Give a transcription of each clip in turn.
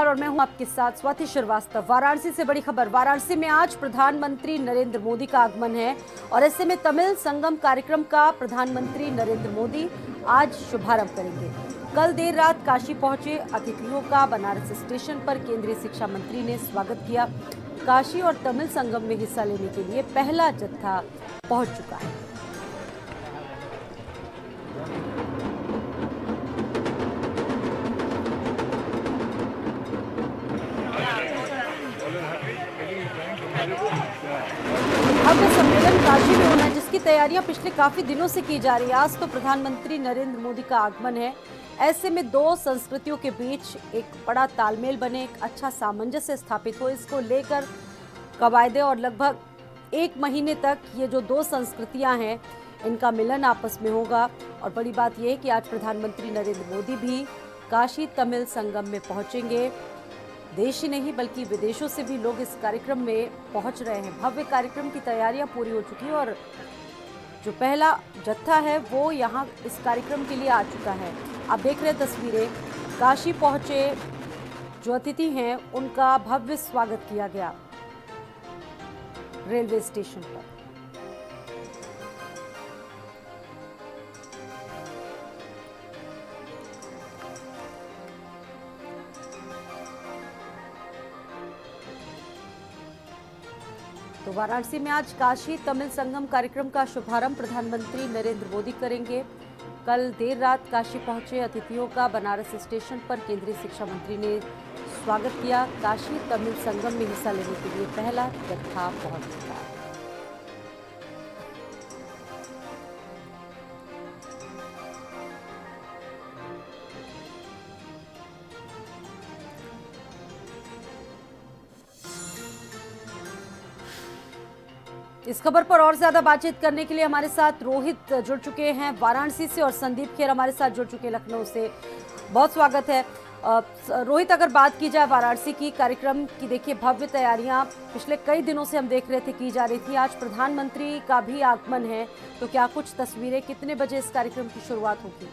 नमस्कार और मैं हूं आपके साथ स्वाति श्रीवास्तव। वाराणसी से बड़ी खबर। वाराणसी में आज प्रधानमंत्री नरेंद्र मोदी का आगमन है और ऐसे में तमिल संगम कार्यक्रम का प्रधानमंत्री नरेंद्र मोदी आज शुभारंभ करेंगे। कल देर रात काशी पहुंचे अतिथियों का बनारस स्टेशन पर केंद्रीय शिक्षा मंत्री ने स्वागत किया। काशी और तमिल संगम में हिस्सा लेने के लिए पहला जत्था पहुंच चुका है। भव्य सम्मेलन काशी में होना है, जिसकी तैयारियां पिछले काफी दिनों से की जा रही है। आज तो प्रधानमंत्री नरेंद्र मोदी का आगमन है। ऐसे में दो संस्कृतियों के बीच एक बड़ा तालमेल बने, एक अच्छा सामंजस्य स्थापित हो, इसको लेकर कवायदे और लगभग एक महीने तक ये जो दो संस्कृतियां हैं इनका मिलन आपस में होगा। और बड़ी बात यह है कि आज प्रधानमंत्री नरेंद्र मोदी भी काशी तमिल संगम में पहुंचेंगे। देश ही नहीं बल्कि विदेशों से भी लोग इस कार्यक्रम में पहुंच रहे हैं। भव्य कार्यक्रम की तैयारियां पूरी हो चुकी है और जो पहला जत्था है वो यहां इस कार्यक्रम के लिए आ चुका है। आप देख रहे हैं तस्वीरें। काशी पहुंचे जो अतिथि हैं उनका भव्य स्वागत किया गया रेलवे स्टेशन पर। तो वाराणसी में आज काशी तमिल संगम कार्यक्रम का शुभारंभ प्रधानमंत्री नरेंद्र मोदी करेंगे। कल देर रात काशी पहुंचे अतिथियों का बनारस स्टेशन पर केंद्रीय शिक्षा मंत्री ने स्वागत किया। काशी तमिल संगम में हिस्सा लेने के लिए पहला जत्था पहुंच चुका है। इस खबर पर और ज्यादा बातचीत करने के लिए हमारे साथ रोहित जुड़ चुके हैं वाराणसी से और संदीप खेर हमारे साथ जुड़ चुके हैं लखनऊ से। बहुत स्वागत है रोहित। अगर बात की जाए वाराणसी की कार्यक्रम की, देखिए भव्य तैयारियां पिछले कई दिनों से हम देख रहे थे की जा रही थी। आज प्रधानमंत्री का भी आगमन है, तो क्या कुछ तस्वीरें, कितने बजे इस कार्यक्रम की शुरुआत होगी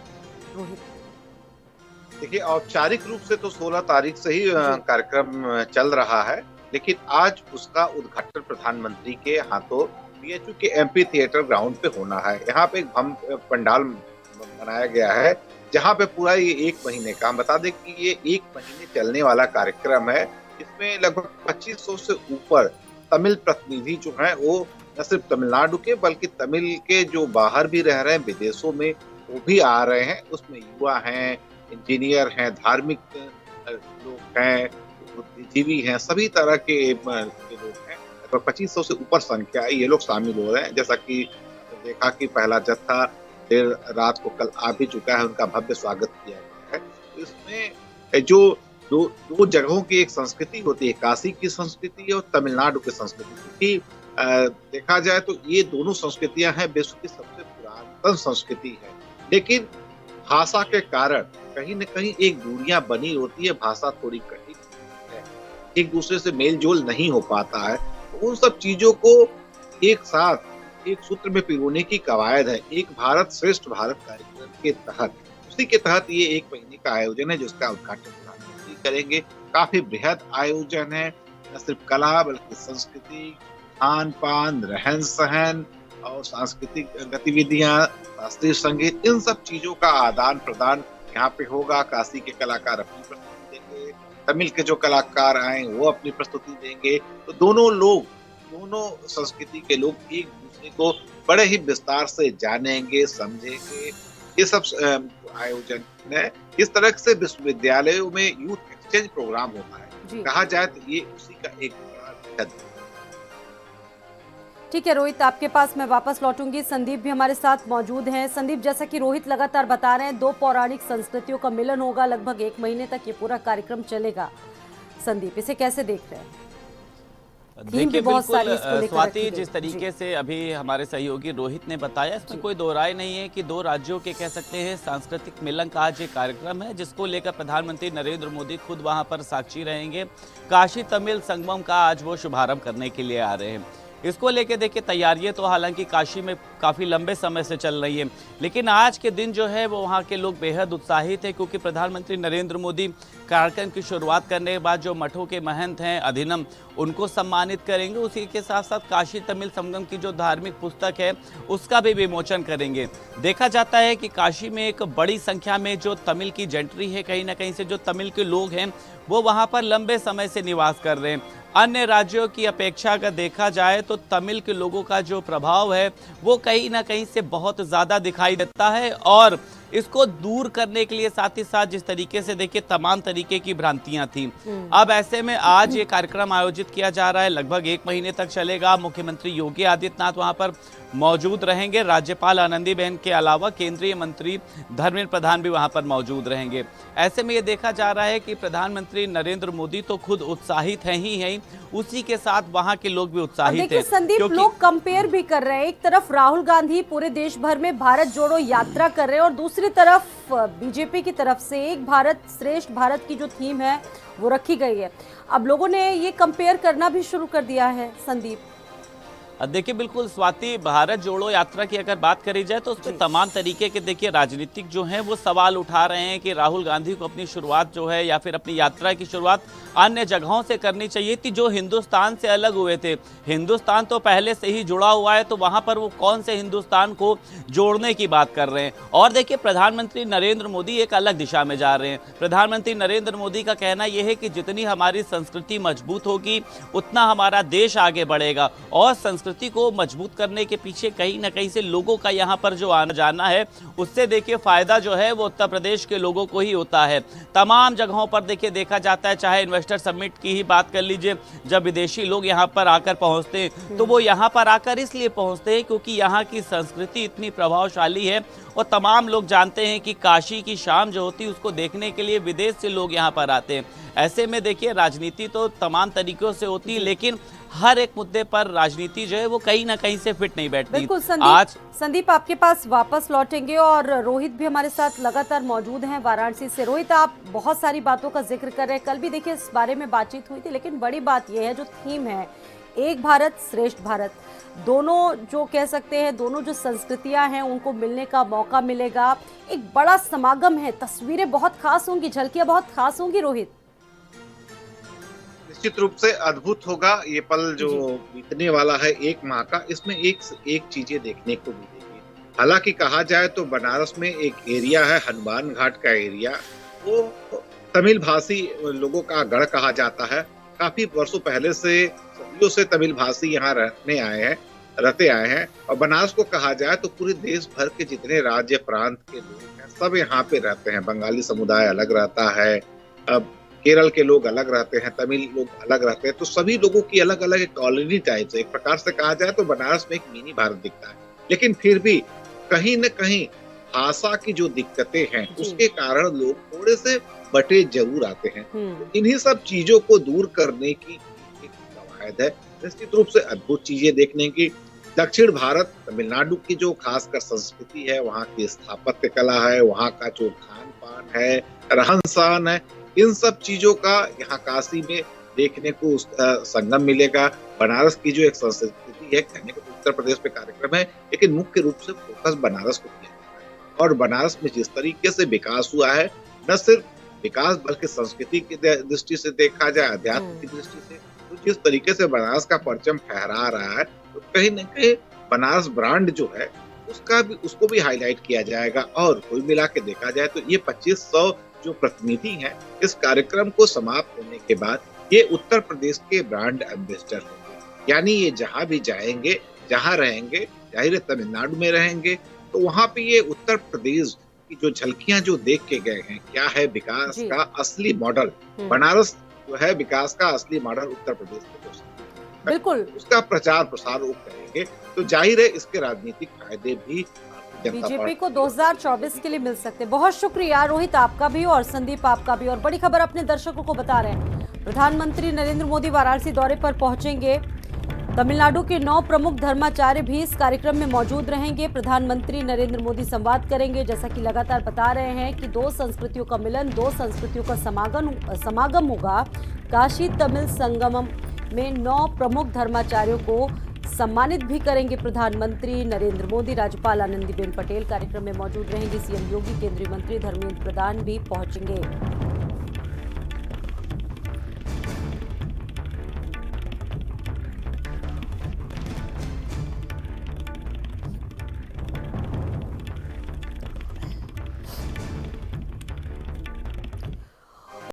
रोहित? देखिए, औपचारिक रूप से तो 16 तारीख से ही कार्यक्रम चल रहा है, लेकिन आज उसका उद्घाटन प्रधानमंत्री के हाथों बीएचयू के एमपी थिएटर ग्राउंड पे होना है। यहाँ पे एक पंडाल बनाया गया है जहाँ पे पूरा ये एक महीने का, हम बता दें कि ये एक महीने चलने वाला कार्यक्रम है। इसमें लगभग 2500 से ऊपर तमिल प्रतिनिधि जो हैं वो न सिर्फ तमिलनाडु के बल्कि तमिल के जो बाहर भी रह रहे हैं विदेशों में वो भी आ रहे हैं। उसमें युवा हैं, इंजीनियर हैं, धार्मिक लोग हैं, बुद्धिजीवी हैं, सभी तरह के लोग हैं। लगभग 2500 से ऊपर संख्या है, ये लोग शामिल हो रहे हैं। जैसा कि देखा कि पहला जत्था देर रात को कल आ भी चुका है, उनका भव्य स्वागत किया गया है। इसमें जो दो जगहों की एक संस्कृति होती है, काशी की संस्कृति और तमिलनाडु की संस्कृति, क्योंकि देखा जाए तो ये दोनों संस्कृतियां हैं, विश्व की सबसे पुरातन संस्कृति है। लेकिन भाषा के कारण कहीं न कहीं एक दूरियां बनी होती है, भाषा थोड़ी कठिन है, एक दूसरे से मेल जोल नहीं हो पाता है। तो उन सब चीजों को एक साथ एक सूत्र में पिरोने की कवायद है, एक भारत श्रेष्ठ भारत कार्यक्रम के तहत। उसी के तहत ये एक महीने का आयोजन है जिसका उद्घाटन प्रधानमंत्री करेंगे। काफी बृहद आयोजन है, न सिर्फ कला बल्कि संस्कृति, खान पान, रहन सहन और सांस्कृतिक गतिविधियां, शास्त्रीय संगीत, इन सब चीजों का आदान प्रदान यहाँ पे होगा। काशी के कलाकार अपनी प्रस्तुति देंगे, तमिल के जो कलाकार आए वो अपनी प्रस्तुति देंगे। तो दोनों संस्कृति के लोग एक दूसरे को बड़े ही विस्तार से जानेंगे, समझेंगे। ये सब आयोजन है। इस तरह से विश्वविद्यालयों में यूथ एक्सचेंज प्रोग्राम होता है, कहा जाए तो ये उसी का एक बड़ा। ठीक है रोहित, आपके पास मैं वापस लौटूंगी। संदीप भी हमारे साथ मौजूद हैं। संदीप, जैसा कि रोहित लगातार बता रहे हैं, दो पौराणिक संस्कृतियों का मिलन होगा, लगभग एक महीने तक ये पूरा कार्यक्रम चलेगा। संदीप, इसे कैसे देख रहे हैं? देखिए बिल्कुल स्वाति, जिस तरीके से अभी हमारे सहयोगी रोहित ने बताया, इसमें कोई दो राय नहीं है कि दो राज्यों के कह सकते हैं सांस्कृतिक मिलन का आज ये कार्यक्रम है, जिसको लेकर प्रधानमंत्री नरेंद्र मोदी खुद वहां पर साक्षी रहेंगे। काशी तमिल संगमम का आज वो शुभारंभ करने के लिए आ रहे हैं। इसको लेके देखिए तैयारियां तो हालांकि काशी में काफ़ी लंबे समय से चल रही है, लेकिन आज के दिन जो है वो वहाँ के लोग बेहद उत्साहित हैं, क्योंकि प्रधानमंत्री नरेंद्र मोदी कार्यक्रम की शुरुआत करने के बाद जो मठों के महंत हैं, अधिनम, उनको सम्मानित करेंगे। उसी के साथ साथ काशी तमिल संगम की जो धार्मिक पुस्तक है उसका भी विमोचन करेंगे। देखा जाता है कि काशी में एक बड़ी संख्या में जो तमिल की जेंट्री है, कहीं ना कहीं से जो तमिल के लोग हैं वो वहाँ पर लंबे समय से निवास कर रहे हैं। अन्य राज्यों की अपेक्षा अगर देखा जाए तो तमिल के लोगों का जो प्रभाव है वो कहीं ना कहीं से बहुत ज़्यादा दिखाई देता है, और इसको दूर करने के लिए साथ ही साथ जिस तरीके से देखिए तमाम तरीके की भ्रांतियां थी, अब ऐसे में आज ये कार्यक्रम आयोजित किया जा रहा है। लगभग 1 महीने तक चलेगा। मुख्यमंत्री योगी आदित्यनाथ वहां पर मौजूद रहेंगे। राज्यपाल आनंदीबेन के अलावा केंद्रीय मंत्री धर्मेंद्र प्रधान भी वहां पर मौजूद रहेंगे। ऐसे में ये देखा जा रहा है कि प्रधानमंत्री नरेंद्र मोदी तो खुद उत्साहित हैं ही, उसी के साथ वहां के लोग भी उत्साहित हैं। संदीप, लोग कंपेयर भी कर रहे हैं। एक तरफ राहुल गांधी पूरे देश भर में भारत जोड़ो यात्रा कर रहे हैं और दूसरी तरफ बीजेपी की तरफ से एक भारत श्रेष्ठ भारत की जो थीम है वो रखी गई है। अब लोगों ने ये कंपेयर करना भी शुरू कर दिया है। संदीप, देखिए बिल्कुल स्वाति, भारत जोड़ो यात्रा की अगर बात करी जाए तो उसमें तमाम तरीके के देखिए राजनीतिक जो हैं वो सवाल उठा रहे हैं कि राहुल गांधी को अपनी शुरुआत जो है या फिर अपनी यात्रा की शुरुआत अन्य जगहों से करनी चाहिए थी जो हिंदुस्तान से अलग हुए थे। हिंदुस्तान तो पहले से ही जुड़ा हुआ है, तो वहां पर वो कौन से हिंदुस्तान को जोड़ने की बात कर रहे हैं। और देखिए प्रधानमंत्री नरेंद्र मोदी एक अलग दिशा में जा रहे हैं। प्रधानमंत्री नरेंद्र मोदी का कहना यह है कि जितनी हमारी संस्कृति मजबूत होगी उतना हमारा देश आगे बढ़ेगा, और संस्कृति को मजबूत करने के पीछे कहीं ना कहीं से लोगों का यहाँ पर जो आना जाना है उससे देखिए फायदा जो है वो उत्तर प्रदेश के लोगों को ही होता है। तमाम जगहों पर देखिए देखा जाता है, चाहे इन्वेस्टर समिट की ही बात कर लीजिए, जब विदेशी लोग यहाँ पर आकर पहुँचते हैं तो वो यहाँ पर आकर इसलिए पहुँचते हैं क्योंकि यहाँ की संस्कृति इतनी प्रभावशाली है, और तमाम लोग जानते हैं कि काशी की शाम जो होती है उसको देखने के लिए विदेश से लोग यहाँ पर आते हैं। ऐसे में देखिए राजनीति तो तमाम तरीकों से होती है, लेकिन हर एक मुद्दे पर राजनीति जो है वो कहीं ना कहीं से फिट नहीं बैठती। बिल्कुल संदीप आपके पास वापस लौटेंगे, और रोहित भी हमारे साथ लगातार मौजूद हैं वाराणसी से। रोहित, आप बहुत सारी बातों का जिक्र कर रहे हैं। कल भी देखिए इस बारे में बातचीत हुई थी, लेकिन बड़ी बात यह है जो थीम है एक भारत श्रेष्ठ भारत, दोनों जो कह सकते हैं दोनों जो संस्कृतियां हैं उनको मिलने का मौका मिलेगा। एक बड़ा समागम है, तस्वीरें बहुत खास होंगी, झलकियां बहुत खास होंगी। रोहित, निश्चित रूप से अद्भुत होगा ये पल जो बीतने वाला है 1 माह का। इसमें एक चीजें देखने को मिलेगी। हालांकि कहा जाए तो बनारस में एक एरिया है हनुमान घाट का एरिया, वो तमिल भाषी लोगों का गढ़ कहा जाता है। काफी वर्षों पहले से सदियों से तमिल भाषी यहाँ रहते आए हैं। और बनारस को कहा जाए तो पूरे देश भर के जितने राज्य प्रांत के लोग हैं सब यहाँ पे रहते हैं। बंगाली समुदाय अलग रहता है, अब केरल के लोग अलग रहते हैं, तमिल लोग अलग रहते हैं, तो सभी लोगों की अलग अलग एक कॉलोनी टाइप से एक प्रकार से कहा जाए तो बनारस में एक मिनी भारत दिखता है। लेकिन फिर भी कहीं न कहीं भाषा की जो दिक्कतें हैं उसके कारण लोग थोड़े से बटे जरूर आते हैं। तो इन्हीं सब चीजों को दूर करने की एक कवायद है। निश्चित रूप से अद्भुत चीजें देखने की। दक्षिण भारत तमिलनाडु की जो खासकर संस्कृति है, वहाँ की स्थापत्य कला है, वहाँ का जो खान पान है, रहन सहन है, इन सब चीजों का यहाँ काशी में देखने को संगम मिलेगा। बनारस की जो एक संस्कृति है, कहने को उत्तर प्रदेश में कार्यक्रम है लेकिन मुख्य रूप से फोकस बनारस को किया जाता है। और बनारस में जिस तरीके से विकास हुआ है, न सिर्फ विकास बल्कि संस्कृति की दृष्टि से देखा जाए, अध्यात्म की दृष्टि से, तो जिस तरीके से बनारस का परचम फहरा रहा है, तो कहीं न कहीं बनारस ब्रांड जो है उसको भी हाईलाइट किया जाएगा। और कुल मिला के देखा जाए तो ये 2500 जो प्रतिनिधि हैं इस कार्यक्रम को समाप्त होने के बाद ये उत्तर प्रदेश के ब्रांड एम्बेसडर होंगे। यानी ये जहां भी जाएंगे, जहां रहेंगे, जाहिर है तमिलनाडु में रहेंगे, तो वहां पे ये उत्तर प्रदेश की जो झलकियां जो देख के गए हैं, क्या है विकास का असली मॉडल, बनारस जो है विकास का असली मॉडल उत्तर प्रदेश में हो सकता है। बिल्कुल उसका प्रचार प्रसार वो करेंगे, तो जाहिर है इसके राजनीतिक फायदे भी बीजेपी को 2024 के लिए मिल सकते हैं। बहुत शुक्रिया रोहित आपका भी और संदीप आपका भी। और बड़ी खबर अपने दर्शकों को बता रहे हैं, प्रधानमंत्री नरेंद्र मोदी वाराणसी दौरे पर पहुंचेंगे। तमिलनाडु के 9 प्रमुख धर्माचार्य भी इस कार्यक्रम में मौजूद रहेंगे। प्रधानमंत्री नरेंद्र मोदी संवाद करेंगे। जैसा कि लगातार बता रहे हैं कि 2 संस्कृतियों का मिलन, 2 संस्कृतियों का समागम होगा। काशी तमिल संगमम में 9 प्रमुख धर्माचार्यों को सम्मानित भी करेंगे प्रधानमंत्री नरेंद्र मोदी। राज्यपाल आनंदीबेन पटेल कार्यक्रम में मौजूद रहेंगी। सीएम योगी, केंद्रीय मंत्री धर्मेंद्र प्रधान भी पहुंचेंगे।